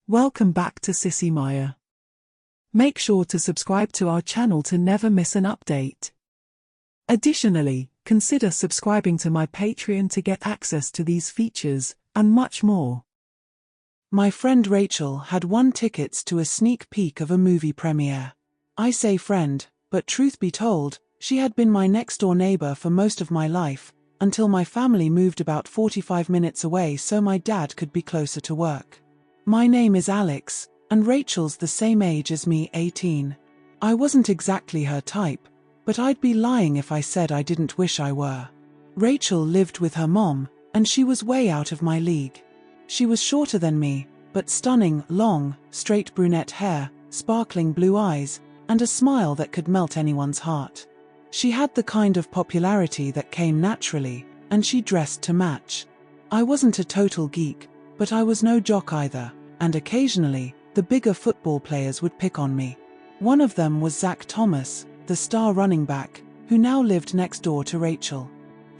Welcome back to Sissy Maya. Make sure to subscribe to our channel to never miss an update. Additionally, consider subscribing to my Patreon to get access to these features, and much more. My friend Rachel had won tickets to a sneak peek of a movie premiere. I say friend, but truth be told, she had been my next-door neighbor for most of my life, until my family moved about 45 minutes away so my dad could be closer to work. My name is Alex, and Rachel's the same age as me, 18. I wasn't exactly her type, but I'd be lying if I said I didn't wish I were. Rachel lived with her mom, and she was way out of my league. She was shorter than me, but stunning, long, straight brunette hair, sparkling blue eyes, and a smile that could melt anyone's heart. She had the kind of popularity that came naturally, and she dressed to match. I wasn't a total geek, but I was no jock either, and occasionally, the bigger football players would pick on me. One of them was Zach Thomas, the star running back, who now lived next door to Rachel.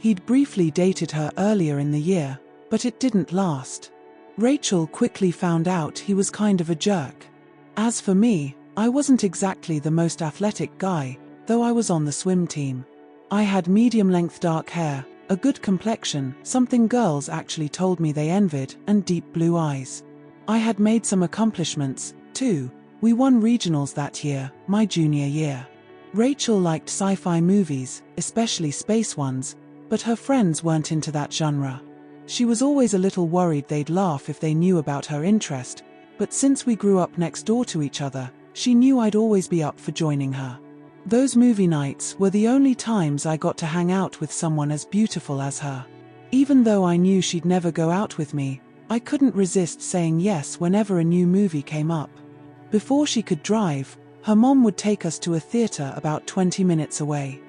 He'd briefly dated her earlier in the year, but it didn't last. Rachel quickly found out he was kind of a jerk. As for me, I wasn't exactly the most athletic guy, though I was on the swim team. I had medium-length dark hair, a good complexion, something girls actually told me they envied, and deep blue eyes. I had made some accomplishments, too. We won regionals that year, my junior year. Rachel liked sci-fi movies, especially space ones, but her friends weren't into that genre. She was always a little worried they'd laugh if they knew about her interest, but since we grew up next door to each other, she knew I'd always be up for joining her. Those movie nights were the only times I got to hang out with someone as beautiful as her. Even though I knew she'd never go out with me, I couldn't resist saying yes whenever a new movie came up. Before she could drive, her mom would take us to a theater about 20 minutes away.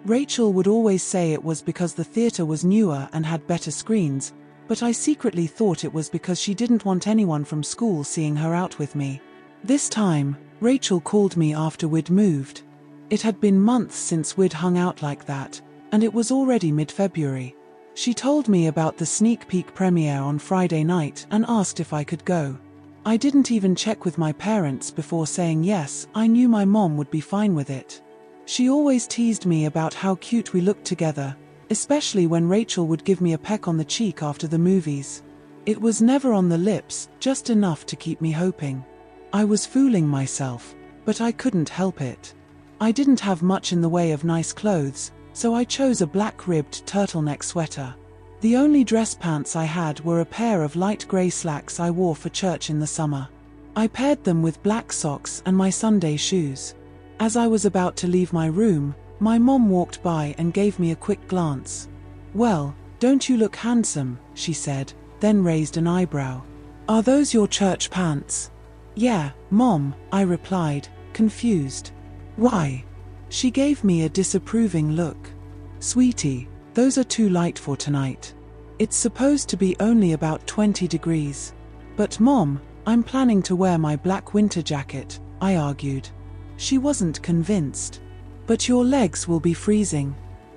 Rachel would always say it was because the theater was newer and had better screens, but I secretly thought it was because she didn't want anyone from school seeing her out with me. This time, Rachel called me after we'd moved. It had been months since we'd hung out like that, and it was already mid-February. She told me about the sneak peek premiere on Friday night and asked if I could go. I didn't even check with my parents before saying yes. I knew my mom would be fine with it. She always teased me about how cute we looked together, especially when Rachel would give me a peck on the cheek after the movies. It was never on the lips, just enough to keep me hoping. I was fooling myself, but I couldn't help it. I didn't have much in the way of nice clothes, so I chose a black-ribbed turtleneck sweater. The only dress pants I had were a pair of light grey slacks I wore for church in the summer. I paired them with black socks and my Sunday shoes. As I was about to leave my room, my mom walked by and gave me a quick glance. "Well, don't you look handsome?" she said, then raised an eyebrow. "Are those your church pants?" "Yeah, Mom," I replied, confused. "Why?" She gave me a disapproving look. "Sweetie, those are too light for tonight. It's supposed to be only about 20 degrees. "But Mom, I'm planning to wear my black winter jacket," I argued. She wasn't convinced. "But your legs will be freezing.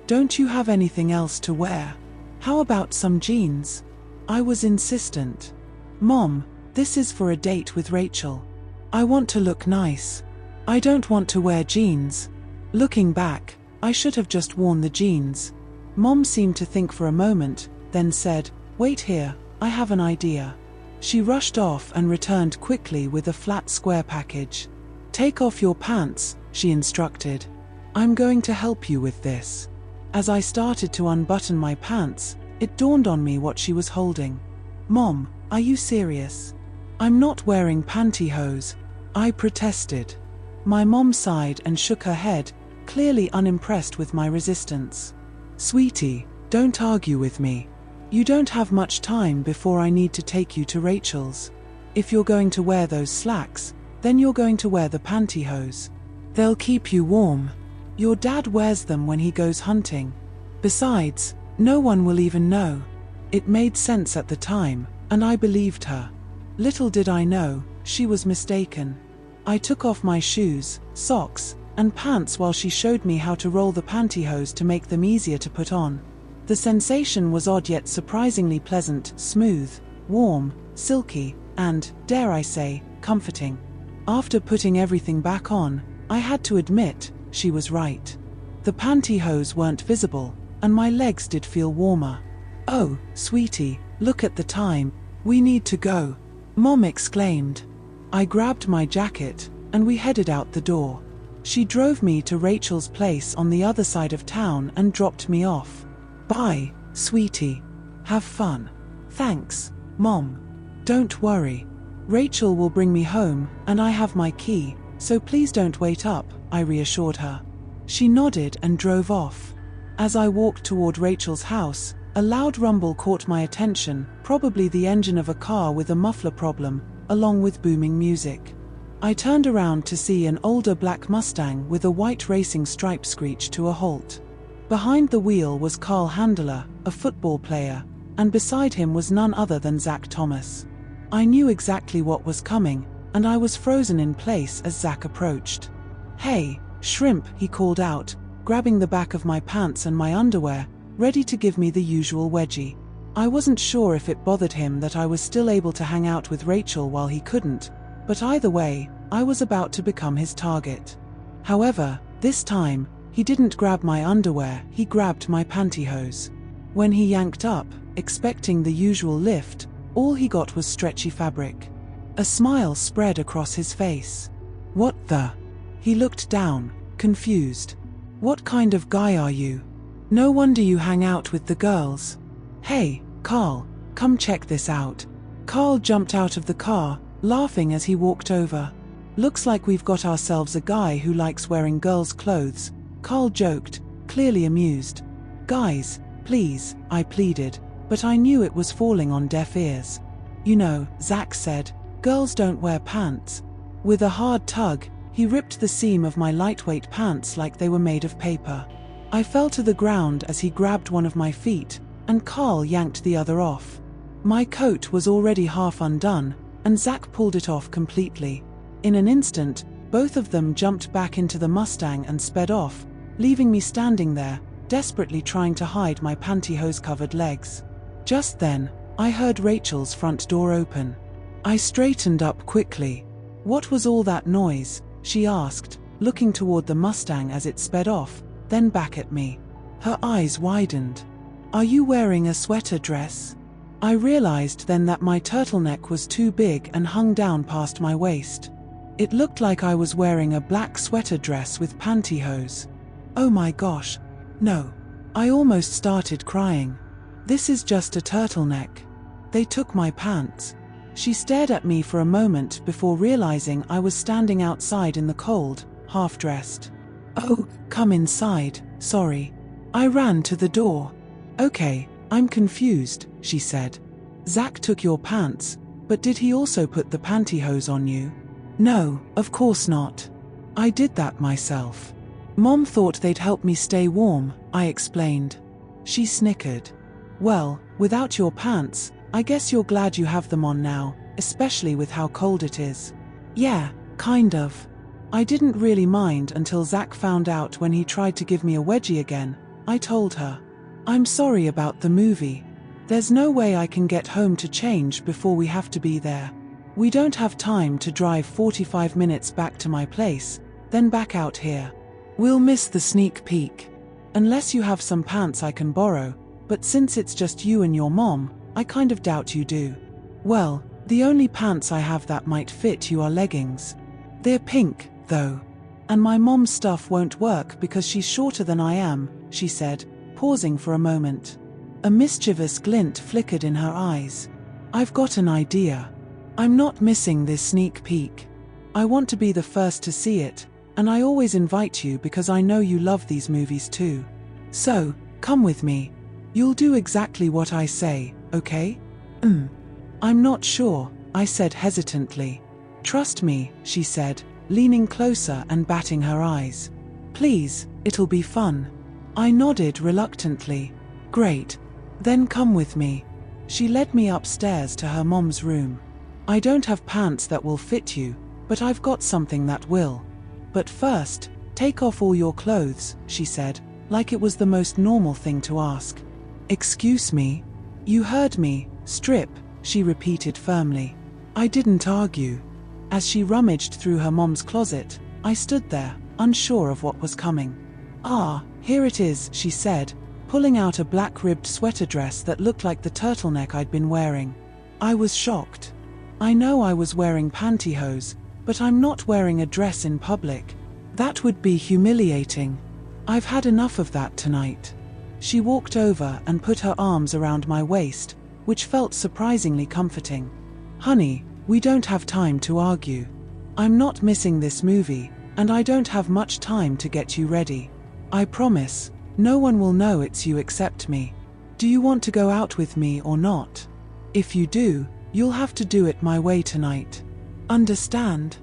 Don't you have anything else to wear? How about some jeans?" I was insistent. "Mom, this is for a date with Rachel. I want to look nice. I don't want to wear jeans." Looking back, I should have just worn the jeans. Mom seemed to think for a moment, then said, "Wait here, I have an idea." She rushed off and returned quickly with a flat square package. "Take off your pants," she instructed. "I'm going to help you with this." As I started to unbutton my pants, it dawned on me what she was holding. "Mom, are you serious? I'm not wearing pantyhose," I protested. My mom sighed and shook her head, clearly unimpressed with my resistance. "Sweetie, don't argue with me. You don't have much time before I need to take you to Rachel's. If you're going to wear those slacks, then you're going to wear the pantyhose. They'll keep you warm. Your dad wears them when he goes hunting. Besides, no one will even know." It made sense at the time, and I believed her. Little did I know, she was mistaken. I took off my shoes, socks, and pants while she showed me how to roll the pantyhose to make them easier to put on. The sensation was odd yet surprisingly pleasant, smooth, warm, silky, and, dare I say, comforting. After putting everything back on, I had to admit, she was right. The pantyhose weren't visible, and my legs did feel warmer. "Oh, sweetie, look at the time, we need to go," Mom exclaimed. I grabbed my jacket, and we headed out the door. She drove me to Rachel's place on the other side of town and dropped me off. "Bye, sweetie. Have fun." "Thanks, Mom. Don't worry. Rachel will bring me home, and I have my key, so please don't wait up," I reassured her. She nodded and drove off. As I walked toward Rachel's house, a loud rumble caught my attention, probably the engine of a car with a muffler problem, along with booming music. I turned around to see an older black Mustang with a white racing stripe screech to a halt. Behind the wheel was Carl Handler, a football player, and beside him was none other than Zach Thomas. I knew exactly what was coming, and I was frozen in place as Zach approached. "Hey, shrimp," he called out, grabbing the back of my pants and my underwear, ready to give me the usual wedgie. I wasn't sure if it bothered him that I was still able to hang out with Rachel while he couldn't, but either way, I was about to become his target. However, this time, he didn't grab my underwear, he grabbed my pantyhose. When he yanked up, expecting the usual lift, all he got was stretchy fabric. A smile spread across his face. "What the?" He looked down, confused. "What kind of guy are you? No wonder you hang out with the girls." "Hey, Carl, come check this out." Carl jumped out of the car, laughing as he walked over. "Looks like we've got ourselves a guy who likes wearing girls' clothes," Carl joked, clearly amused. "Guys, please," I pleaded, but I knew it was falling on deaf ears. "You know," Zach said, "girls don't wear pants." With a hard tug, he ripped the seam of my lightweight pants like they were made of paper. I fell to the ground as he grabbed one of my feet, and Carl yanked the other off. My coat was already half undone, and Zach pulled it off completely. In an instant, both of them jumped back into the Mustang and sped off, leaving me standing there, desperately trying to hide my pantyhose-covered legs. Just then, I heard Rachel's front door open. I straightened up quickly. "What was all that noise?" she asked, looking toward the Mustang as it sped off, then back at me. Her eyes widened. "Are you wearing a sweater dress?" I realized then that my turtleneck was too big and hung down past my waist. It looked like I was wearing a black sweater dress with pantyhose. Oh my gosh. No. I almost started crying. "This is just a turtleneck. They took my pants." She stared at me for a moment before realizing I was standing outside in the cold, half-dressed. "Oh, come inside, sorry." I ran to the door. "Okay, I'm confused," she said. "Zach took your pants, but did he also put the pantyhose on you?" "No, of course not. I did that myself. Mom thought they'd help me stay warm," I explained. She snickered. "Well, without your pants, I guess you're glad you have them on now, especially with how cold it is." "Yeah, kind of." I didn't really mind until Zach found out when he tried to give me a wedgie again, I told her. "I'm sorry about the movie. There's no way I can get home to change before we have to be there. We don't have time to drive 45 minutes back to my place, then back out here. We'll miss the sneak peek. Unless you have some pants I can borrow, but since it's just you and your mom, I kind of doubt you do." "Well, the only pants I have that might fit you are leggings. They're pink, though. And my mom's stuff won't work because she's shorter than I am," she said, pausing for a moment. A mischievous glint flickered in her eyes. "I've got an idea. I'm not missing this sneak peek. I want to be the first to see it, and I always invite you because I know you love these movies too. So, come with me. You'll do exactly what I say, okay?" "I'm not sure," I said hesitantly. "Trust me," she said, leaning closer and batting her eyes. "Please, it'll be fun." I nodded reluctantly. "Great. Then come with me." She led me upstairs to her mom's room. "I don't have pants that will fit you, but I've got something that will. But first, take off all your clothes," she said, like it was the most normal thing to ask. "Excuse me?" "You heard me, strip," she repeated firmly. I didn't argue. As she rummaged through her mom's closet, I stood there, unsure of what was coming. "Ah, here it is," she said, pulling out a black-ribbed sweater dress that looked like the turtleneck I'd been wearing. I was shocked. I know I was wearing pantyhose, but I'm not wearing a dress in public. That would be humiliating. I've had enough of that tonight. She walked over and put her arms around my waist, which felt surprisingly comforting. "Honey, we don't have time to argue. I'm not missing this movie, and I don't have much time to get you ready. I promise, no one will know it's you except me. Do you want to go out with me or not? If you do, you'll have to do it my way tonight. Understand?"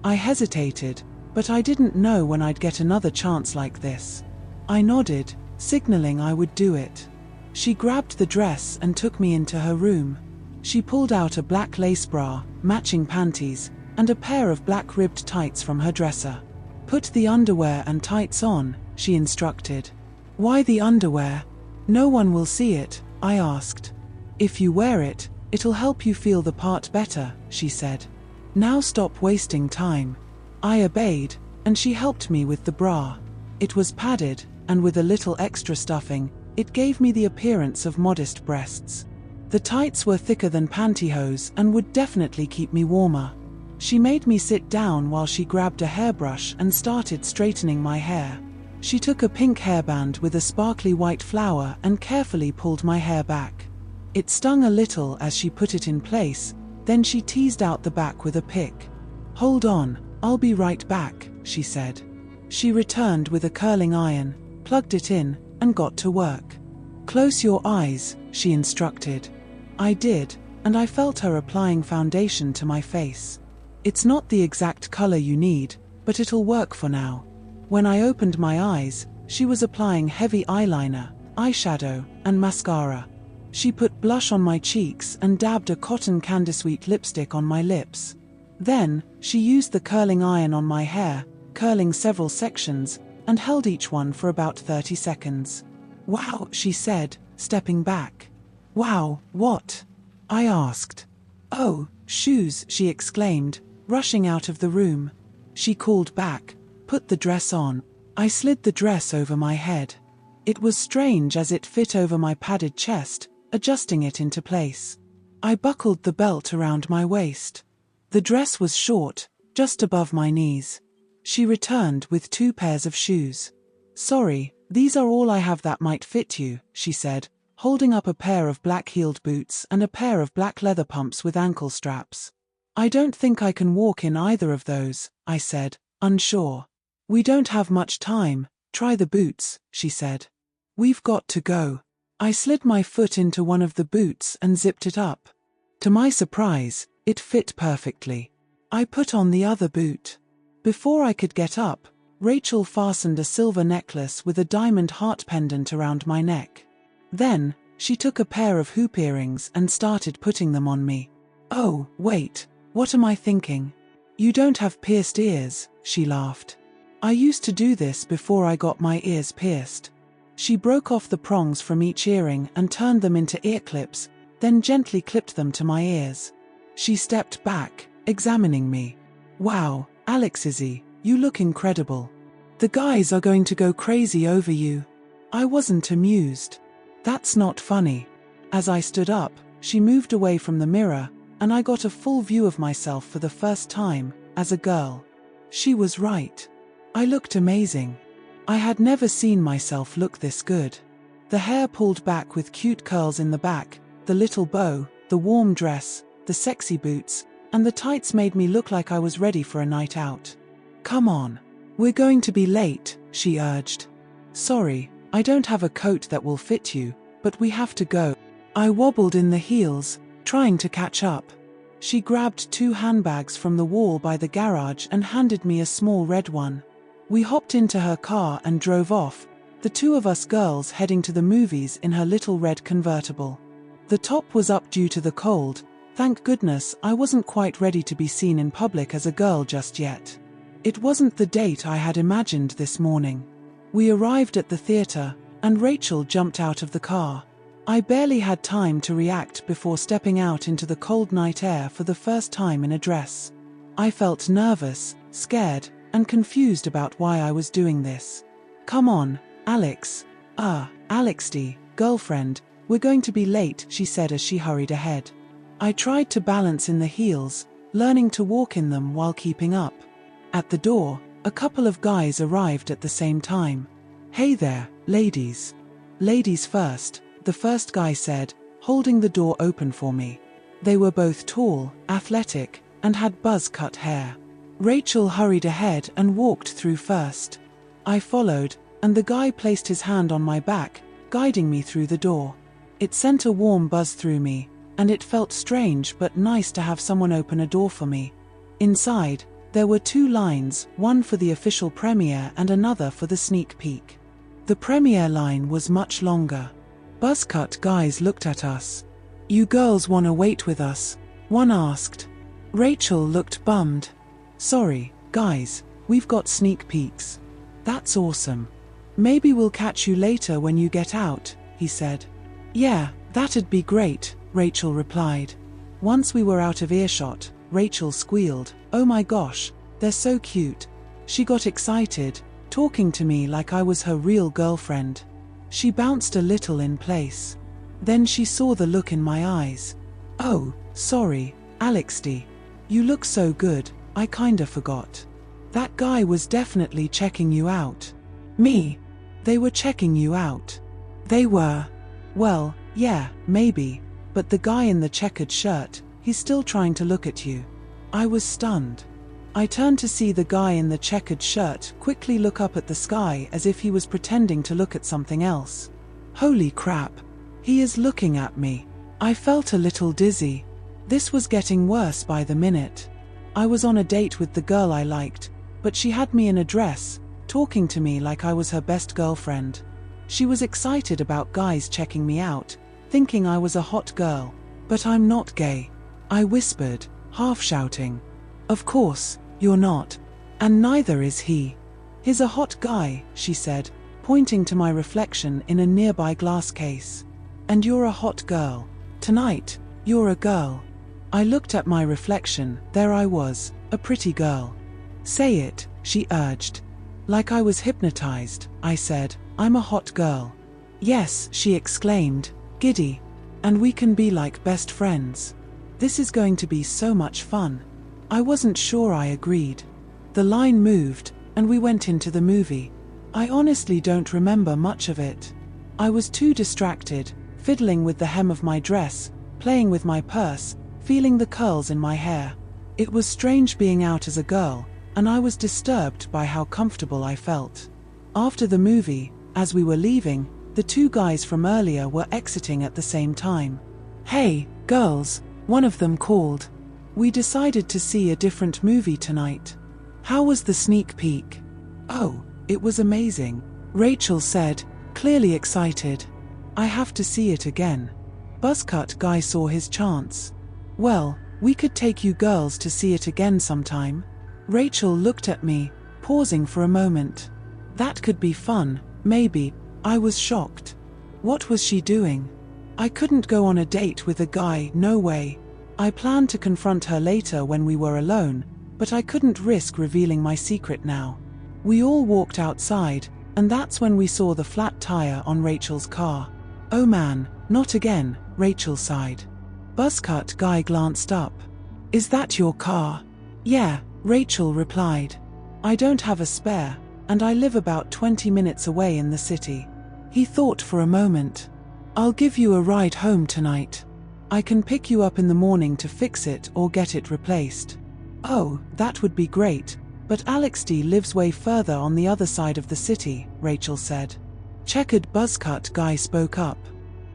I hesitated, but I didn't know when I'd get another chance like this. I nodded, signaling I would do it. She grabbed the dress and took me into her room. She pulled out a black lace bra, matching panties, and a pair of black-ribbed tights from her dresser. "Put the underwear and tights on," she instructed. "Why the underwear? No one will see it," I asked. "If you wear it, it'll help you feel the part better," she said. "Now stop wasting time." I obeyed, and she helped me with the bra. It was padded, and with a little extra stuffing, it gave me the appearance of modest breasts. The tights were thicker than pantyhose and would definitely keep me warmer. She made me sit down while she grabbed a hairbrush and started straightening my hair. She took a pink hairband with a sparkly white flower and carefully pulled my hair back. It stung a little as she put it in place, then she teased out the back with a pick. "Hold on, I'll be right back," she said. She returned with a curling iron, plugged it in, and got to work. "Close your eyes," she instructed. I did, and I felt her applying foundation to my face. "It's not the exact color you need, but it'll work for now." When I opened my eyes, she was applying heavy eyeliner, eyeshadow, and mascara. She put blush on my cheeks and dabbed a cotton candy sweet lipstick on my lips. Then, she used the curling iron on my hair, curling several sections, and held each one for about 30 seconds. "Wow," she said, stepping back. "Wow, what?" I asked. "Oh, shoes," she exclaimed, rushing out of the room. She called back, "Put the dress on." I slid the dress over my head. It was strange as it fit over my padded chest, adjusting it into place. I buckled the belt around my waist. The dress was short, just above my knees. She returned with 2 pairs of shoes. "Sorry, these are all I have that might fit you," she said, holding up a pair of black-heeled boots and a pair of black leather pumps with ankle straps. "I don't think I can walk in either of those," I said, unsure. "We don't have much time, try the boots," she said. "We've got to go." I slid my foot into one of the boots and zipped it up. To my surprise, it fit perfectly. I put on the other boot. Before I could get up, Rachel fastened a silver necklace with a diamond heart pendant around my neck. Then, she took a pair of hoop earrings and started putting them on me. "Oh, wait, what am I thinking? You don't have pierced ears," she laughed. "I used to do this before I got my ears pierced." She broke off the prongs from each earring and turned them into ear clips, then gently clipped them to my ears. She stepped back, examining me. "Wow, Alexizzy, you look incredible. The guys are going to go crazy over you." I wasn't amused. "That's not funny." As I stood up, she moved away from the mirror, and I got a full view of myself for the first time, as a girl. She was right. I looked amazing. I had never seen myself look this good. The hair pulled back with cute curls in the back, the little bow, the warm dress, the sexy boots, and the tights made me look like I was ready for a night out. "Come on. We're going to be late," she urged. "Sorry, I don't have a coat that will fit you, but we have to go." I wobbled in the heels, trying to catch up. She grabbed 2 handbags from the wall by the garage and handed me a small red one. We hopped into her car and drove off, the 2 of us girls heading to the movies in her little red convertible. The top was up due to the cold. Thank goodness I wasn't quite ready to be seen in public as a girl just yet. It wasn't the date I had imagined this morning. We arrived at the theater, and Rachel jumped out of the car. I barely had time to react before stepping out into the cold night air for the first time in a dress. I felt nervous, scared, and confused about why I was doing this. "Come on, Alex." Alexdy, girlfriend, "we're going to be late," she said as she hurried ahead. I tried to balance in the heels, learning to walk in them while keeping up. At the door, a couple of guys arrived at the same time. "Hey there, ladies." "Ladies first," the first guy said, holding the door open for me. They were both tall, athletic, and had buzz-cut hair. Rachel hurried ahead and walked through first. I followed, and the guy placed his hand on my back, guiding me through the door. It sent a warm buzz through me, and it felt strange but nice to have someone open a door for me. Inside, there were 2 lines, one for the official premiere and another for the sneak peek. The premiere line was much longer. Buzzcut guys looked at us. "You girls wanna wait with us?" one asked. Rachel looked bummed. "Sorry, guys, we've got sneak peeks." "That's awesome. Maybe we'll catch you later when you get out," he said. "Yeah, that'd be great," Rachel replied. Once we were out of earshot, Rachel squealed, "Oh my gosh, they're so cute." She got excited, talking to me like I was her real girlfriend. She bounced a little in place. Then she saw the look in my eyes. "Oh, sorry, Alexdy. You look so good, I kinda forgot. That guy was definitely checking you out." "Me? They were checking you out?" "They were." "Well, yeah, maybe, but the guy in the checkered shirt, he's still trying to look at you." I was stunned. I turned to see the guy in the checkered shirt quickly look up at the sky as if he was pretending to look at something else. Holy crap! He is looking at me. I felt a little dizzy. This was getting worse by the minute. I was on a date with the girl I liked, but she had me in a dress, talking to me like I was her best girlfriend. She was excited about guys checking me out, thinking I was a hot girl. "But I'm not gay," I whispered, half shouting. "Of course, you're not. And neither is he. He's a hot guy," she said, pointing to my reflection in a nearby glass case. "And you're a hot girl. Tonight, you're a girl." I looked at my reflection. There I was, a pretty girl. "Say it," she urged. Like I was hypnotized, I said, "I'm a hot girl." "Yes," she exclaimed, giddy. "And we can be like best friends. This is going to be so much fun." I wasn't sure I agreed. The line moved, and we went into the movie. I honestly don't remember much of it. I was too distracted, fiddling with the hem of my dress, playing with my purse, feeling the curls in my hair. It was strange being out as a girl, and I was disturbed by how comfortable I felt. After the movie, as we were leaving, the 2 guys from earlier were exiting at the same time. "Hey, girls," one of them called. "We decided to see a different movie tonight. How was the sneak peek?" "Oh, it was amazing," Rachel said, clearly excited. "I have to see it again." Buzzcut guy saw his chance. "Well, we could take you girls to see it again sometime." Rachel looked at me, pausing for a moment. "That could be fun, maybe." I was shocked. What was she doing? I couldn't go on a date with a guy, no way. I planned to confront her later when we were alone, but I couldn't risk revealing my secret now. We all walked outside, and that's when we saw the flat tire on Rachel's car. "Oh man, not again," Rachel sighed. Buzzcut guy glanced up. "Is that your car?" "Yeah," Rachel replied. "I don't have a spare, and I live about 20 minutes away in the city." He thought for a moment. "I'll give you a ride home tonight. I can pick you up in the morning to fix it or get it replaced." "Oh, that would be great, but Alexdy lives way further on the other side of the city," Rachel said. Checkered buzzcut guy spoke up.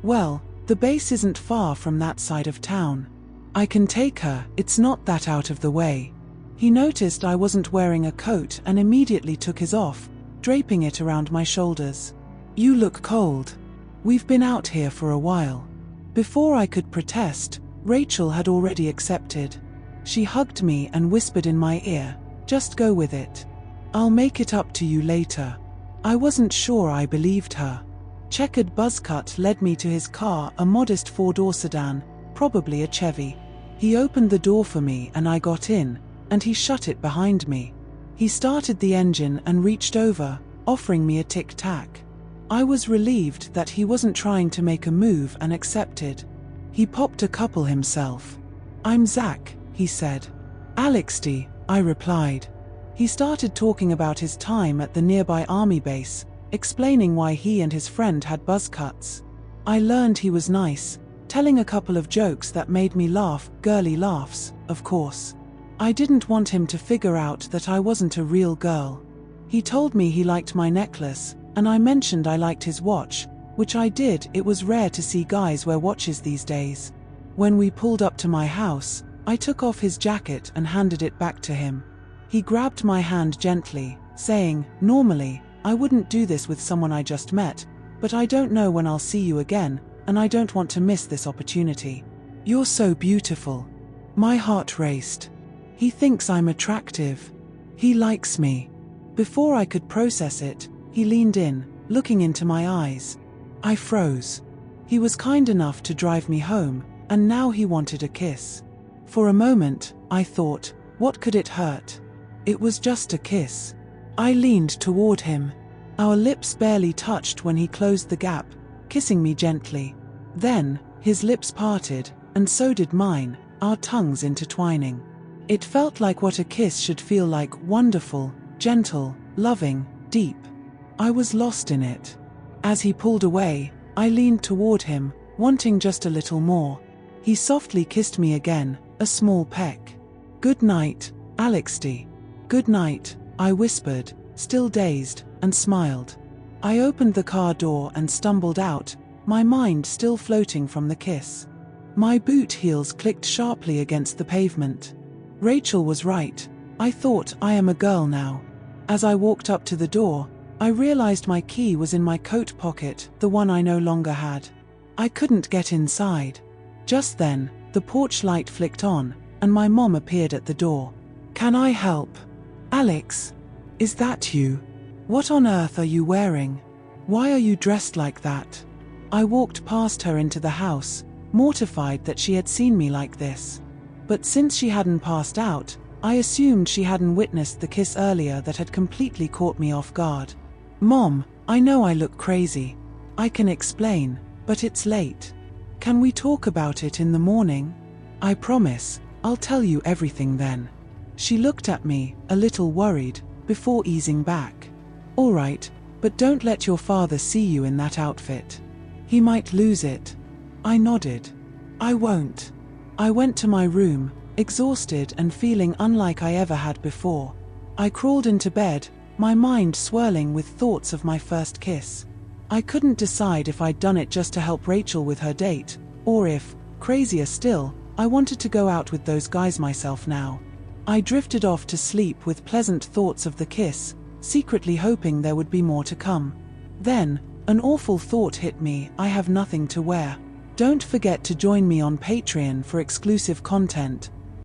"Well, the base isn't far from that side of town. I can take her, it's not that out of the way." He noticed I wasn't wearing a coat and immediately took his off, draping it around my shoulders. "You look cold. We've been out here for a while." Before I could protest, Rachel had already accepted. She hugged me and whispered in my ear, "Just go with it. I'll make it up to you later." I wasn't sure I believed her. checkered buzz cut led me to his car, a modest four-door sedan, probably a Chevy. He opened the door for me and I got in, and he shut it behind me. He started the engine and reached over, offering me a tic-tac. I was relieved that he wasn't trying to make a move and accepted. He popped a couple himself. "I'm Zach," he said. "Alexty," I replied. He started talking about his time at the nearby army base, explaining why he and his friend had buzz cuts. I learned he was nice, telling a couple of jokes that made me laugh, girly laughs, of course. I didn't want him to figure out that I wasn't a real girl. He told me he liked my necklace, and I mentioned I liked his watch, which I did. It was rare to see guys wear watches these days. When we pulled up to my house, I took off his jacket and handed it back to him. He grabbed my hand gently, saying, "Normally, I wouldn't do this with someone I just met, but I don't know when I'll see you again, and I don't want to miss this opportunity. You're so beautiful." My heart raced. He thinks I'm attractive. He likes me. Before I could process it, he leaned in, looking into my eyes. I froze. He was kind enough to drive me home, and now he wanted a kiss. For a moment, I thought, what could it hurt? It was just a kiss. I leaned toward him. Our lips barely touched when he closed the gap, kissing me gently. Then, his lips parted, and so did mine, our tongues intertwining. It felt like what a kiss should feel like: wonderful, gentle, loving, deep. I was lost in it. As he pulled away, I leaned toward him, wanting just a little more. He softly kissed me again, a small peck. "Good night, Alexty." "Good night," I whispered, still dazed, and smiled. I opened the car door and stumbled out, my mind still floating from the kiss. My boot heels clicked sharply against the pavement. Rachel was right. I thought, I am a girl now. As I walked up to the door, I realized my key was in my coat pocket, the one I no longer had. I couldn't get inside. Just then, the porch light flicked on, and my mom appeared at the door. "Can I help?" "Alex, is that you? What on earth are you wearing? Why are you dressed like that?" I walked past her into the house, mortified that she had seen me like this. But since she hadn't passed out, I assumed she hadn't witnessed the kiss earlier that had completely caught me off guard. "Mom, I know I look crazy. I can explain, but it's late. Can we talk about it in the morning? I promise, I'll tell you everything then." She looked at me, a little worried, before easing back. "All right, but don't let your father see you in that outfit. He might lose it." I nodded. "I won't." I went to my room, exhausted and feeling unlike I ever had before. I crawled into bed, my mind swirling with thoughts of my first kiss. I couldn't decide if I'd done it just to help Rachel with her date, or if, crazier still, I wanted to go out with those guys myself now. I drifted off to sleep with pleasant thoughts of the kiss, secretly hoping there would be more to come. Then, an awful thought hit me: I have nothing to wear. Don't forget to join me on Patreon for exclusive content,